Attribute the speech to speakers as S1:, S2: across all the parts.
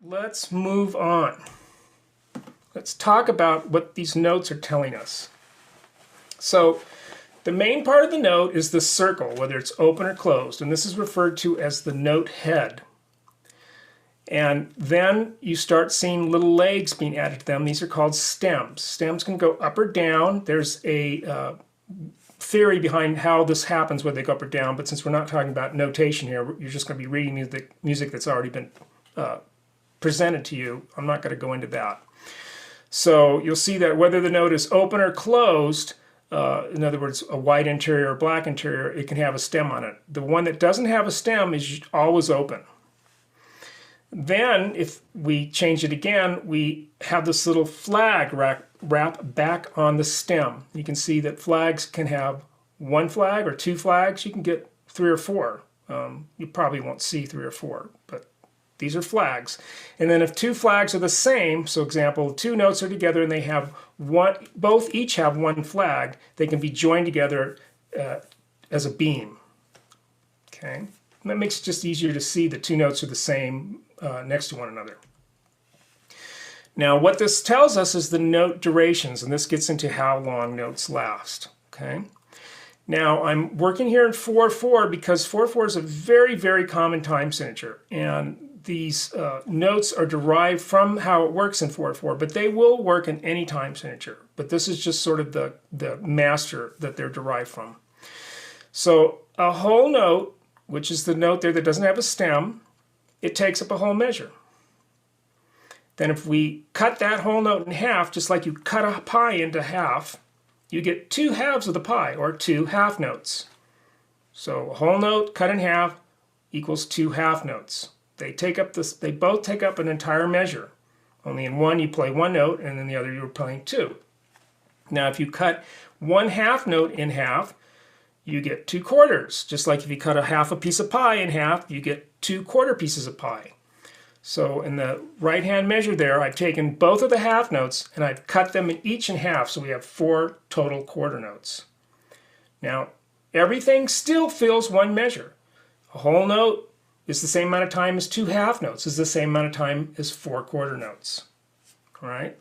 S1: let's move on. Let's talk about what these notes are telling us. So the main part of the note is the circle, whether it's open or closed, and this is referred to as the note head. And then you start seeing little legs being added to them. These are called stems. Stems can go up or down. There's a theory behind how this happens, whether they go up or down, but since we're not talking about notation here, you're just going to be reading the music that's already been presented to you. I'm not going to go into that. So you'll see that whether the note is open or closed, in other words, a white interior or black interior, it can have a stem on it. The one that doesn't have a stem is always open. Then, if we change it again, we have this little flag wrap back on the stem. You can see that flags can have one flag or two flags. You can get 3 or 4. You probably won't see 3 or 4, but these are flags. And then if 2 flags are the same, so example, 2 notes are together and they have both each have 1 flag, they can be joined together as a beam. Okay, and that makes it just easier to see the 2 notes are the same next to one another. Now what this tells us is the note durations, and this gets into how long notes last. Okay. Now I'm working here in 4/4 because 4/4 is a very, very common time signature, and these notes are derived from how it works in 4/4, but they will work in any time signature. But this is just sort of the master that they're derived from. So a whole note, which is the note there that doesn't have a stem, it takes up a whole measure. Then if we cut that whole note in half, just like you cut a pie into half, you get 2 halves of the pie, or 2 half notes. So a whole note cut in half equals 2 half notes. They both take up an entire measure. Only in one you play 1 note, and in the other you're playing 2. Now if you cut 1 half note in half, you get 2 quarters. Just like if you cut a piece of pie in half, you get 2 quarter pieces of pie. So in the right-hand measure there, I've taken both of the half notes and I've cut them each in half, so we have 4 total quarter notes. Now, everything still fills 1 measure. A whole note is the same amount of time as 2 half notes, is the same amount of time as 4 quarter notes. All right?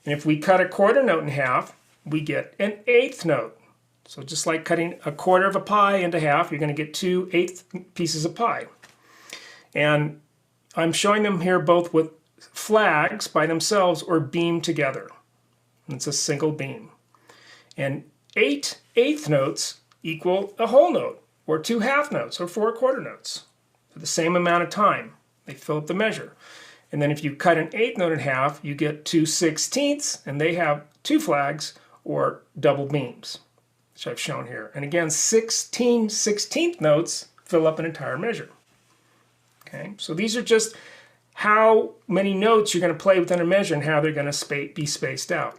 S1: And if we cut a quarter note in half, we get an 1/8 note. So just like cutting a quarter of a pie into half, you're going to get 2 1/8 pieces of pie. And I'm showing them here both with flags by themselves or beamed together. It's a single beam. And 8 1/8 notes equal a whole note, or 2 half notes, or 4 quarter notes. For the same amount of time, they fill up the measure. And then if you cut an 1/8 note in half, you get 2 16ths, and they have 2 flags, or double beams, which I've shown here. And again, 16 16th notes fill up an entire measure. Okay, so these are just how many notes you're going to play within a measure and how they're going to be spaced out.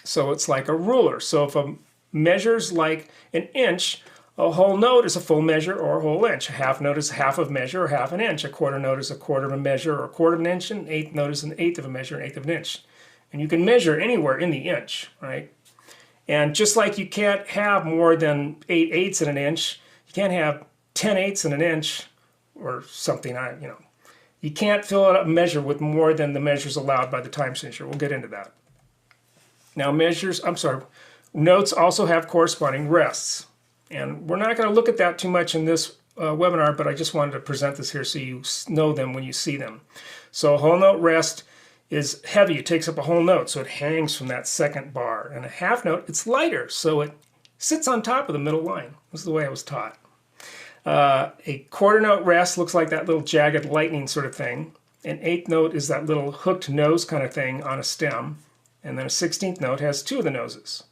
S1: So it's like a ruler. So if a measure's like an inch, a whole note is a full measure or a whole inch. A half note is half of a measure or half an inch. A quarter note is a quarter of a measure or a quarter of an inch. And an 1/8 note is an 1/8 of a measure, an 1/8 of an inch. And you can measure anywhere in the inch, right? And just like you can't have more than 8/8 in an inch, you can't have 10/8 in an inch or something. You can't fill out a measure with more than the measures allowed by the time signature. We'll get into that. Now notes also have corresponding rests. And we're not going to look at that too much in this webinar, but I just wanted to present this here so you know them when you see them. So a whole note rest is heavy. It takes up a whole note, so it hangs from that second bar. And a half note, it's lighter, so it sits on top of the middle line. This is the way I was taught. A quarter note rest looks like that little jagged lightning sort of thing. An 1/8 note is that little hooked nose kind of thing on a stem. And then a 16th note has 2 of the noses.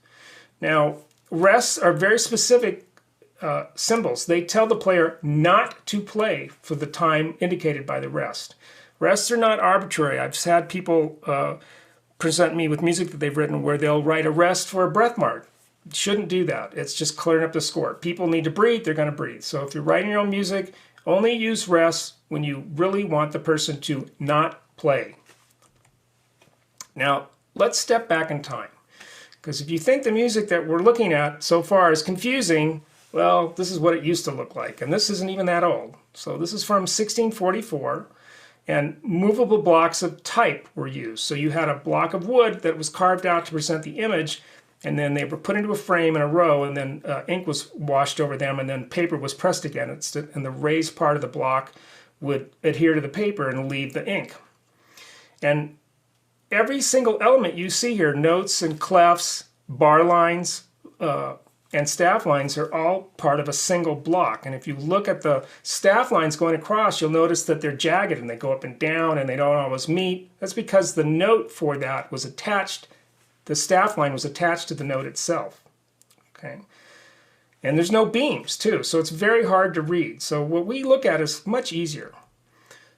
S1: Now, rests are very specific symbols. They tell the player not to play for the time indicated by the rest. Rests are not arbitrary. I've had people present me with music that they've written where they'll write a rest for a breath mark. Shouldn't do that. It's just clearing up the score. People need to breathe, they're going to breathe. So if you're writing your own music, only use rests when you really want the person to not play. Now, let's step back in time. Because if you think the music that we're looking at so far is confusing, well, this is what it used to look like. And this isn't even that old. So this is from 1644. And movable blocks of type were used. So you had a block of wood that was carved out to present the image, and then they were put into a frame in a row, and then ink was washed over them, and then paper was pressed against it, and the raised part of the block would adhere to the paper and leave the ink. And every single element you see here, notes and clefs, bar lines, and staff lines are all part of a single block. And if you look at the staff lines going across, you'll notice that they're jagged and they go up and down and they don't always meet. That's because the note for that was attached, the staff line was attached to the note itself. Okay. And there's no beams too, so it's very hard to read. So what we look at is much easier.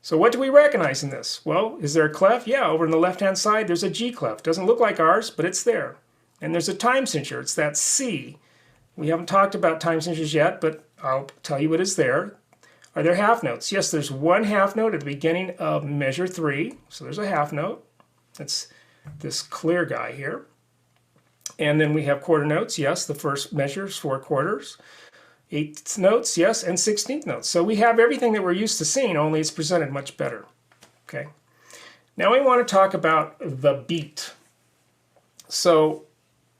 S1: So what do we recognize in this? Well, is there a clef? Yeah, over on the left-hand side, there's a G clef. Doesn't look like ours, but it's there. And there's a time signature. It's that C. We haven't talked about time signatures yet, but I'll tell you what is there. Are there half notes? Yes, there's one half note at the beginning of measure 3. So there's a half note. That's this clear guy here. And then we have quarter notes. Yes, the first measure is 4 quarters. 8th notes, yes, and 16th notes. So we have everything that we're used to seeing, only it's presented much better. Okay. Now we want to talk about the beat. So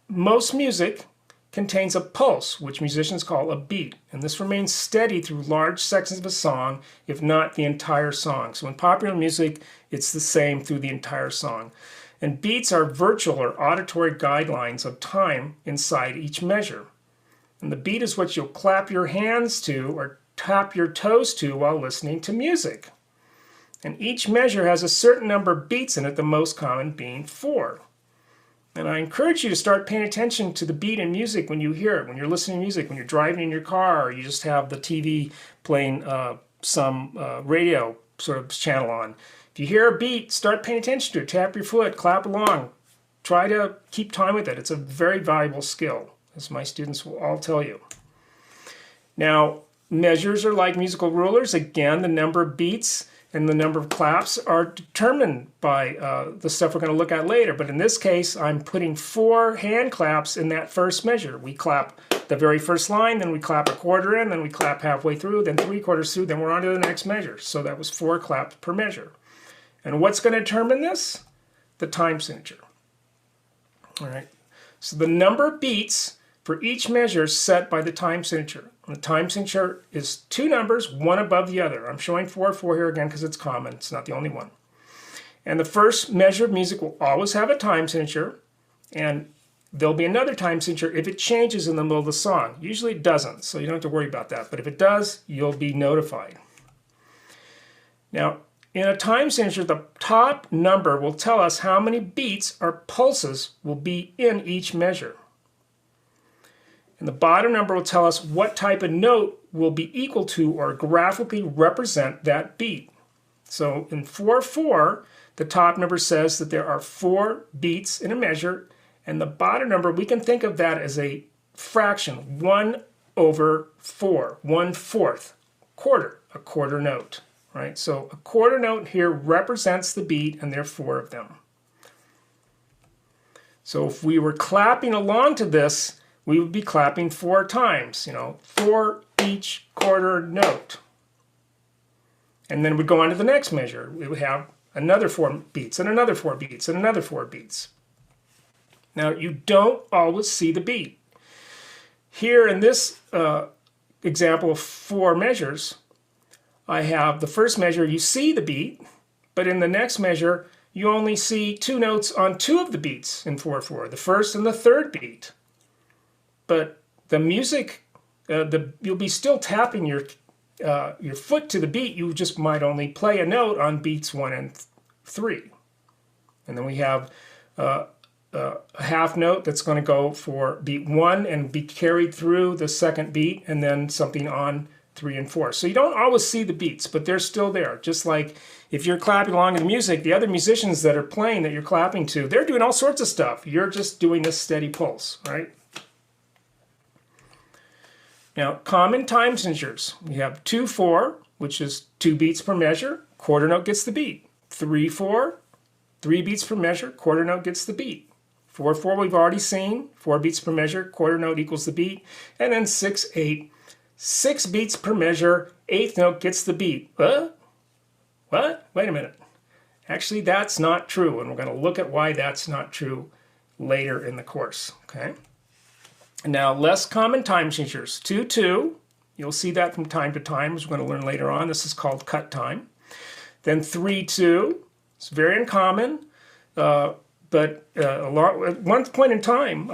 S1: most music contains a pulse, which musicians call a beat, and this remains steady through large sections of a song, if not the entire song. So in popular music, it's the same through the entire song. And beats are virtual or auditory guidelines of time inside each measure. And the beat is what you'll clap your hands to or tap your toes to while listening to music. And each measure has a certain number of beats in it, the most common being 4. And I encourage you to start paying attention to the beat in music when you hear it, when you're listening to music, when you're driving in your car, or you just have the TV playing some radio sort of channel on. If you hear a beat, start paying attention to it. Tap your foot, clap along. Try to keep time with it. It's a very valuable skill, as my students will all tell you. Now, measures are like musical rulers. Again, the number of beats and the number of claps are determined by the stuff we're going to look at later. But in this case, I'm putting 4 hand claps in that first measure. We clap the very first line, then we clap a quarter in, then we clap halfway through, then 3/4 through, then we're on to the next measure. So that was 4 claps per measure. And what's going to determine this? The time signature. All right. So the number of beats for each measure is set by the time signature. And the time signature is 2 numbers, one above the other. I'm showing 4/4 here again because it's common. It's not the only one. And the first measure of music will always have a time signature, and there'll be another time signature if it changes in the middle of the song. Usually it doesn't, so you don't have to worry about that. But if it does, you'll be notified. Now, in a time signature, the top number will tell us how many beats or pulses will be in each measure. And the bottom number will tell us what type of note will be equal to or graphically represent that beat. So in 4/4, the top number says that there are 4 beats in a measure, and the bottom number, we can think of that as a fraction, 1/4, 1/4, quarter, a quarter note. Right? So a quarter note here represents the beat, and there are 4 of them. So if we were clapping along to this, we would be clapping 4 times, 4 each quarter note. And then we'd go on to the next measure. We would have another 4 beats, and another 4 beats, and another 4 beats. Now, you don't always see the beat. Here in this example of 4 measures, I have the first measure, you see the beat, but in the next measure, you only see 2 notes on 2 of the beats in 4/4, the first and the third beat. But the music, you'll be still tapping your foot to the beat. You just might only play a note on beats 1 and 3. And then we have a half note that's going to go for beat 1 and be carried through the second beat, and then something on 3 and 4. So you don't always see the beats, but they're still there. Just like if you're clapping along in the music, the other musicians that are playing that you're clapping to, they're doing all sorts of stuff. You're just doing a steady pulse, right? Now, common time signatures. We have 2/4, which is 2 beats per measure. Quarter note gets the beat. 3/4, 3 beats per measure. Quarter note gets the beat. 4/4 we've already seen. 4 beats per measure. Quarter note equals the beat. And then 6/8. 6 beats per measure, 8th note gets the beat. what? Wait a minute. Actually, that's not true, and we're going to look at why that's not true later in the course. Okay. Now, less common time signatures. 2-2. You'll see that from time to time, as we're going to learn later on. This is called cut time. Then 3-2. It's very uncommon, but at one point in time,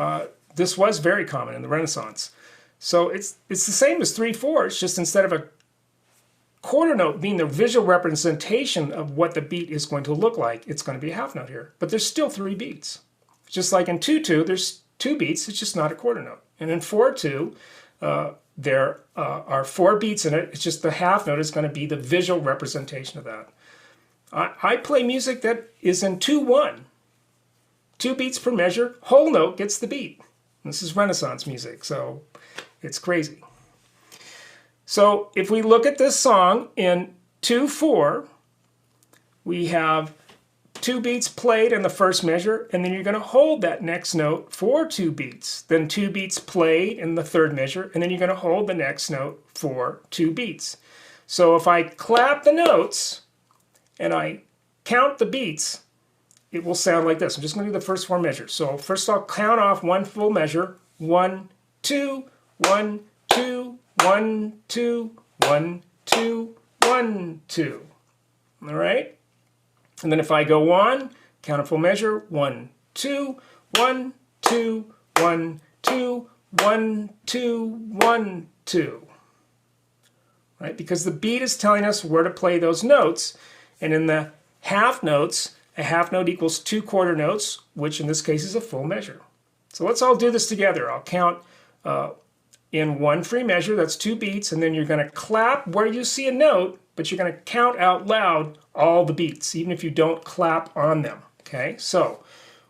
S1: this was very common in the Renaissance. So it's the same as 3-4. It's just instead of a quarter note being the visual representation of what the beat is going to look like, it's going to be a half note here. But there's still 3 beats. Just like in 2-2, there's 2 beats. It's just not a quarter note. And in 4-2, there are 4 beats in it. It's just the half note is going to be the visual representation of that. I play music that is in 2-1. 2 beats per measure, whole note gets the beat. This is Renaissance music, so it's crazy. So if we look at this song in 2-4, we have 2 beats played in the first measure, and then you're going to hold that next note for 2 beats. Then 2 beats played in the third measure, and then you're going to hold the next note for 2 beats. So if I clap the notes and I count the beats, it will sound like this. I'm just going to do the first 4 measures. So first I'll count off 1 full measure. 1, 2, 1, 2, 1, 2, 1, 2, 1, 2. All right? And then if I go on, count a full measure. 1, 2, 1, 2, 1, 2, 1, 2, 1, 2. Right? Because the beat is telling us where to play those notes. And in the half notes, a half note equals 2 quarter notes, which in this case is a full measure. So let's all do this together. I'll count in 1 free measure, that's 2 beats, and then you're going to clap where you see a note, but you're going to count out loud all the beats, even if you don't clap on them. Okay, so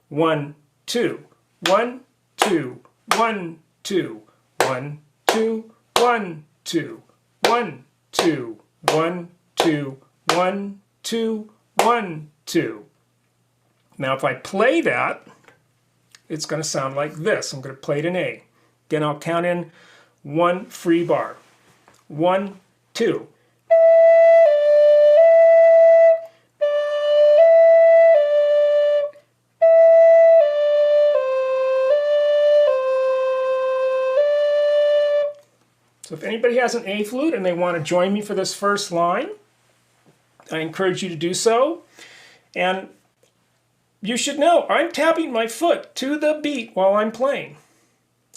S1: 1, 2, 1, 2, 1, 2, 1, 2, 1, 2, 1, 2, 1, 2, 1, 2, 1, 2. Now if I play that, it's going to sound like this. I'm going to play it in A. Again, I'll count in 1 free bar. 1, 2. So if anybody has an A flute and they want to join me for this first line, I encourage you to do so. And you should know, I'm tapping my foot to the beat while I'm playing.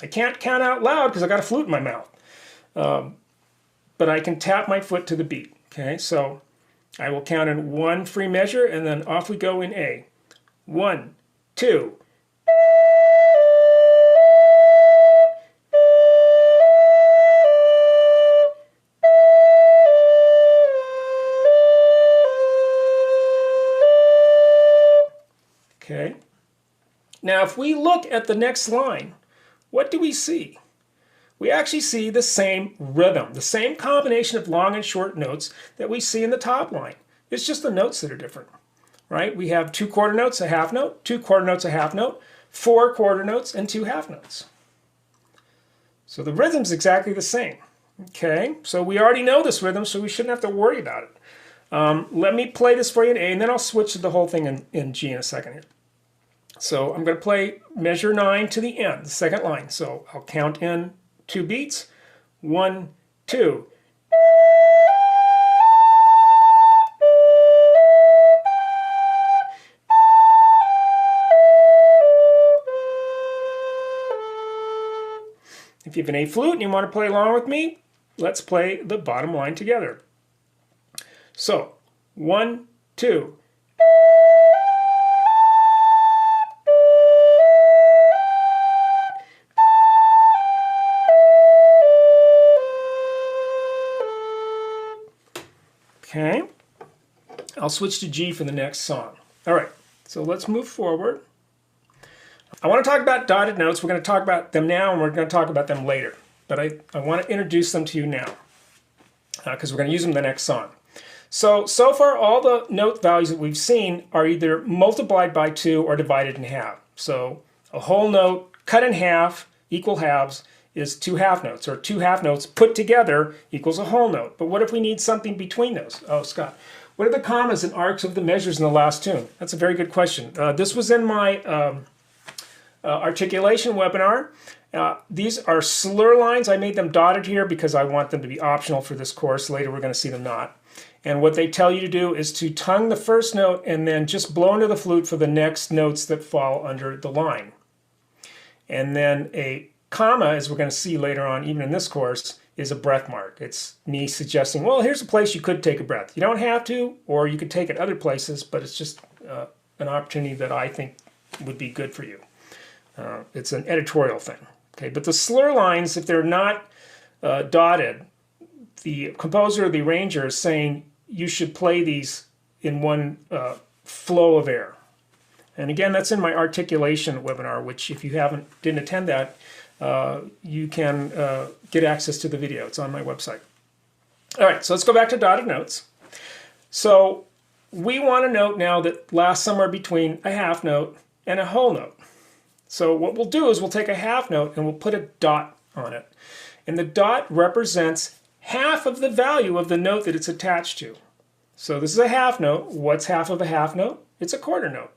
S1: I can't count out loud because I got a flute in my mouth. But I can tap my foot to the beat. Okay, so I will count in 1 free measure and then off we go in A. 1, 2. Okay. Now if we look at the next line, what do we see? We actually see the same rhythm, the same combination of long and short notes that we see in the top line. It's just the notes that are different, right? We have 2 quarter notes, a half note, 2 quarter notes, a half note, 4 quarter notes, and 2 half notes. So the rhythm's exactly the same. Okay, so we already know this rhythm, so we shouldn't have to worry about it. Let me play this for you in A, and then I'll switch to the whole thing in G in a second here. So I'm going to play measure 9 to the end, the second line. So I'll count in 2 beats. 1, 2. If you have an A flute and you want to play along with me, let's play the bottom line together. So 1, 2. Okay, I'll switch to G for the next song. All right, so let's move forward. I want to talk about dotted notes. We're going to talk about them now, and we're going to talk about them later. But I want to introduce them to you now, because we're going to use them in the next song. So far, all the note values that we've seen are either multiplied by 2 or divided in half. So a whole note cut in half, equal halves, is 2 half notes, or 2 half notes put together equals a whole note. But what if we need something between those? Oh, Scott, What are the commas and arcs of the measures in the last tune? That's a very good question. This was in my articulation webinar. These are slur lines. I made them dotted here because I want them to be optional for this course. Later we're going to see them not. And what they tell you to do is to tongue the first note and then just blow into the flute for the next notes that fall under the line. And then a comma, as we're going to see later on, even in this course, is a breath mark. It's me suggesting, well, here's a place you could take a breath. You don't have to, or you could take it other places, but it's just an opportunity that I think would be good for you. It's an editorial thing. Okay, but the slur lines, if they're not dotted, the composer or the arranger is saying you should play these in one flow of air. And again, that's in my articulation webinar, which if you didn't attend that, you can get access to the video. It's on my website. All right, so let's go back to dotted notes. So we want a note now that lasts somewhere between a half note and a whole note. So what we'll do is we'll take a half note and we'll put a dot on it. And the dot represents half of the value of the note that it's attached to. So this is a half note. What's half of a half note? It's a quarter note.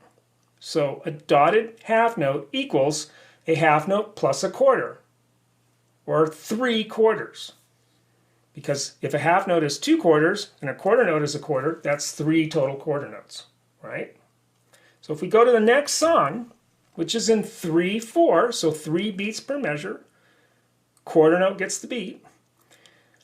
S1: So a dotted half note equals a half note plus a quarter, or 3 quarters. Because if a half note is 2 quarters and a quarter note is a quarter, that's 3 total quarter notes, right? So if we go to the next song, which is in 3/4, so 3 beats per measure, quarter note gets the beat,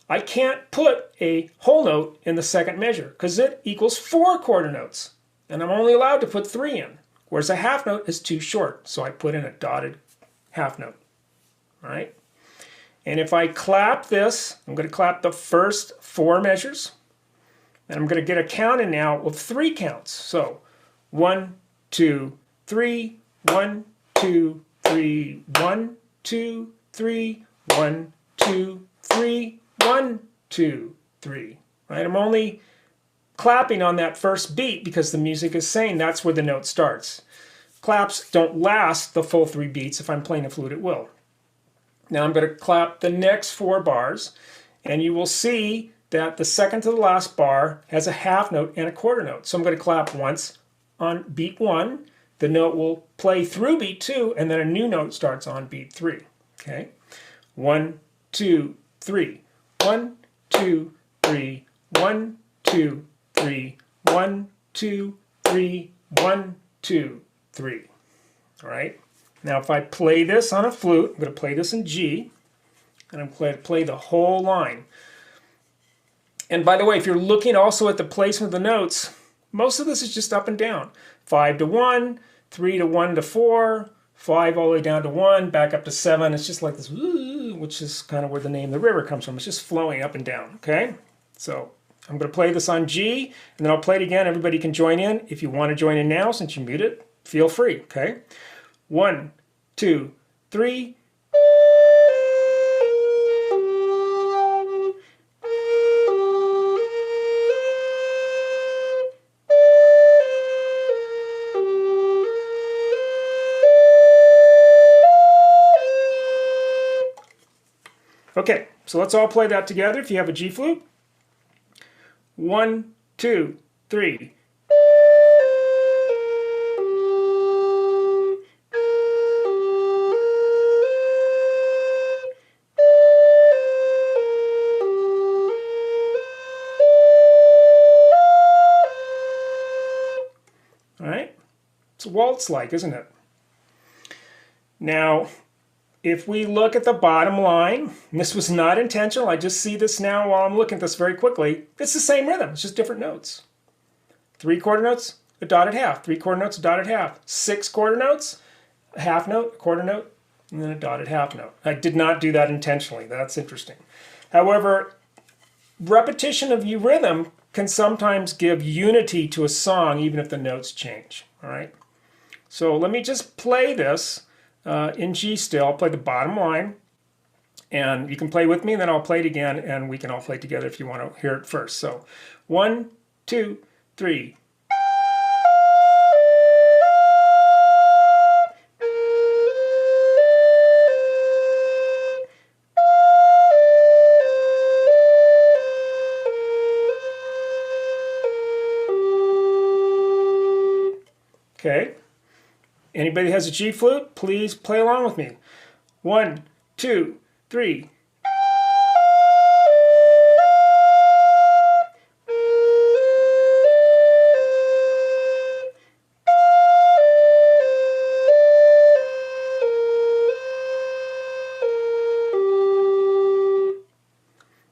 S1: I can't put a whole note in the second measure because it equals 4 quarter notes, and I'm only allowed to put 3 in, whereas a half note is too short, so I put in a dotted half note, all right? And if I clap this, I'm going to clap the first 4 measures, and I'm going to get a count in now of 3 counts. So 1, 2, 3, 1, 2, 3, 1, 2, 3, 1, 2, 3, 1, 2, 3. Right? I'm only clapping on that first beat because the music is saying that's where the note starts. Claps don't last the full 3 beats. If I'm playing a flute, it will. Now I'm going to clap the next 4 bars, and you will see that the second to the last bar has a half note and a quarter note. So I'm going to clap once on beat 1. The note will play through beat 2, and then a new note starts on beat 3. Okay? 1, 2, 3. 1, 2, 3. 1, 2, 3. 1, 2, 3. 1, 2, 3. All right? Now if I play this on a flute, I'm going to play this in G, and I'm going to play the whole line. And by the way, if you're looking also at the placement of the notes, most of this is just up and down. 5 to 1, 3 to 1 to 4, 5 all the way down to 1, back up to 7. It's just like this, which is kind of where the name the river comes from. It's just flowing up and down, okay? So I'm going to play this on G, and then I'll play it again. Everybody can join in. If you want to join in now, since you mute it, feel free, okay? 1, 2, 3. Okay, so let's all play that together if you have a G flute. 1, 2, 3. All right, it's waltz-like, isn't it? Now, if we look at the bottom line, and this was not intentional, I just see this now while I'm looking at this very quickly, it's the same rhythm, it's just different notes. 3 quarter notes, a dotted half. 3 quarter notes, a dotted half. 6 quarter notes, a half note, a quarter note, and then a dotted half note. I did not do that intentionally. That's interesting. However, repetition of rhythm can sometimes give unity to a song even if the notes change. All right. So let me just play this in G still. I'll play the bottom line, and you can play with me, and then I'll play it again, and we can all play together if you want to hear it first. So 1, 2, 3. Okay. Anybody has a G flute, please play along with me. 1, 2, 3.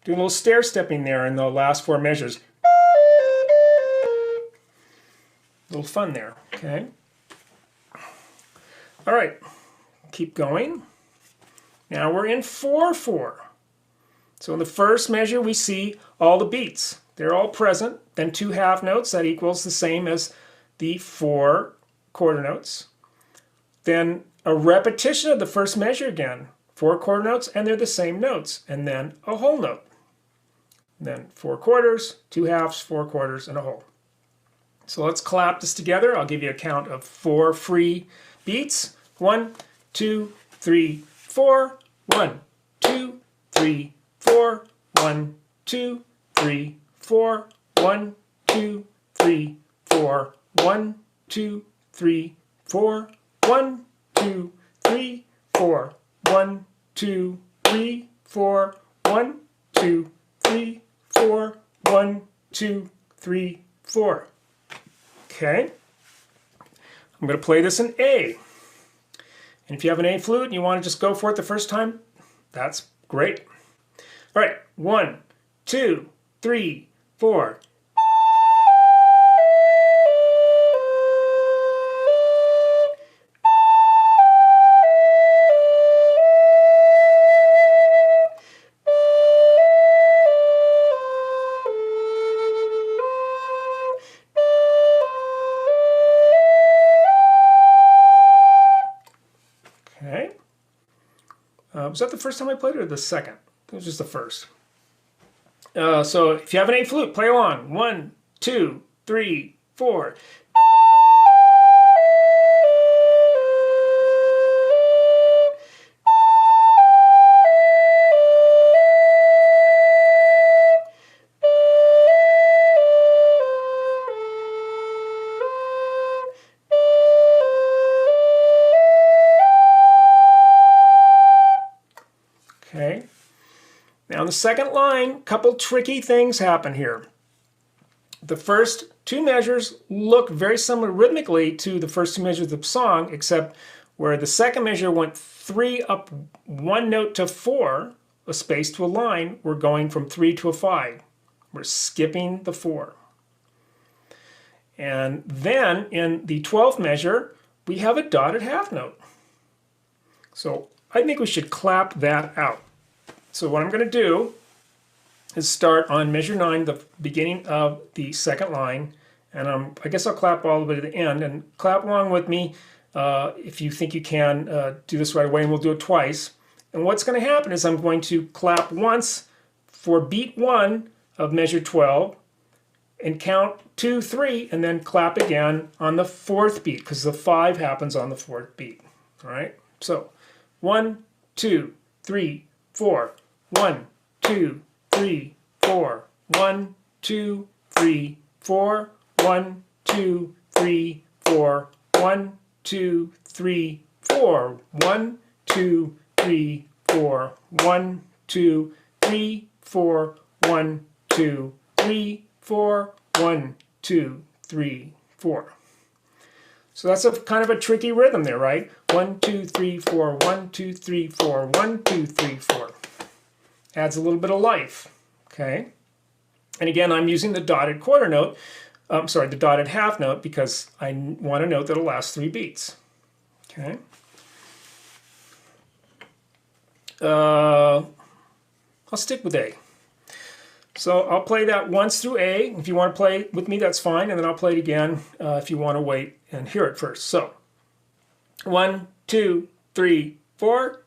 S1: Do a little stair stepping there in the last 4 measures. A little fun there, okay? All right, keep going. Now we're in 4/4. So in the first measure, we see all the beats. They're all present. Then 2 half notes, that equals the same as the 4 quarter notes. Then a repetition of the first measure again. 4 quarter notes, and they're the same notes. And then a whole note. Then 4 quarters, 2 halves, 4 quarters, and a whole. So let's clap this together. I'll give you a count of 4 free beats. 1, 2, 3, 4. 1, 2, 3, 4. 1, 2, 3, 4. 1, 2, 3, 4. 1, 2, 3, 4. 1, 2, 3, 4. 1, 2, 3, 4. 1, 2, 3, 4. 1, 2, 3, 4. Okay. I'm going to play this in A. And if you have an A flute and you want to just go for it the first time, that's great. All right. 1, 2, 3, 4. Okay. Was that the first time I played it or the second? It was just the first. So if you have an A flute, play along. 1, 2, 3, 4. Okay. Now in the second line, a couple tricky things happen here. The first 2 measures look very similar rhythmically to the first 2 measures of the song, except where the second measure went 3 up 1 note to 4, a space to a line, we're going from 3 to a 5. We're skipping the 4. And then in the 12th measure, we have a dotted half note. So I think we should clap that out. So what I'm going to do is start on measure 9, the beginning of the second line, and I guess I'll clap all the way to the end, and clap along with me if you think you can do this right away, and we'll do it twice. And what's going to happen is I'm going to clap once for beat 1 of measure 12, and count 2, 3, and then clap again on the 4th beat, because the 5 happens on the 4th beat. All right? So 1, 2, 3, 4. 1, 2, 3, 4. 1, 2, 3, 4. 1, 2, 3, 4. 1, 2, 3, 4. 1, 2, 3, 4. 1, 2, 3, 4. 1, 2, 3, 4. 1, 2, 3, 4. So that's a kind of a tricky rhythm there, right? 1, 2, 3, 4. 1, 2, 3, 4. 1, 2, 3, 4. Adds a little bit of life, okay? And again, I'm using the dotted quarter note, the dotted half note, because I want a note that'll last 3 beats, okay? I'll stick with A. So I'll play that once through A. If you want to play with me, that's fine, and then I'll play it again if you want to wait and hear it first. So 1, 2, 3, 4.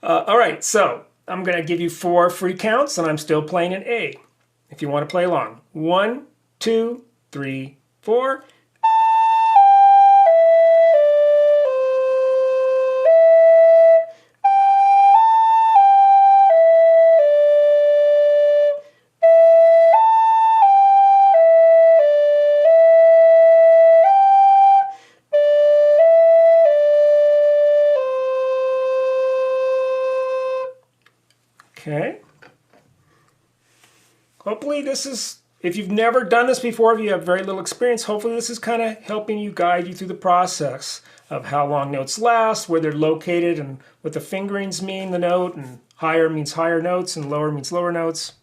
S1: All right, so I'm going to give you 4 free counts, and I'm still playing in A. If you want to play along. 1, 2, 3, 4. Okay. Hopefully this is, if you've never done this before, if you have very little experience, hopefully this is kind of helping you guide you through the process of how long notes last, where they're located, and what the fingerings mean, the note, and higher means higher notes, and lower means lower notes.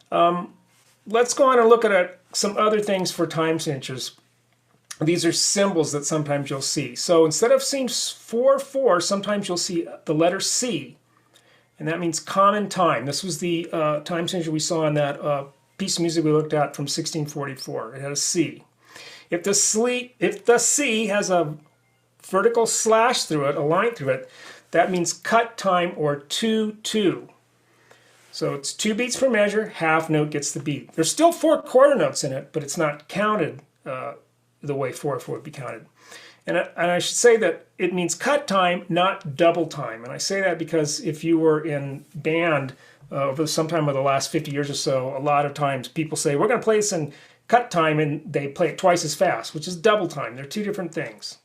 S1: Let's go on and look at some other things for time signatures. These are symbols that sometimes you'll see. So instead of seeing 4/4, sometimes you'll see the letter C. And that means common time. This was the time signature we saw in that piece of music we looked at from 1644. It had a C. If the C has a vertical slash through it, a line through it, that means cut time, or 2/2. So it's 2 beats per measure, half note gets the beat. There's still 4 quarter notes in it, but it's not counted the way 4/4 would be counted. And I should say that it means cut time, not double time. And I say that because if you were in band over sometime over the last 50 years or so, a lot of times people say, we're going to play this in cut time, and they play it twice as fast, which is double time. They're 2 different things.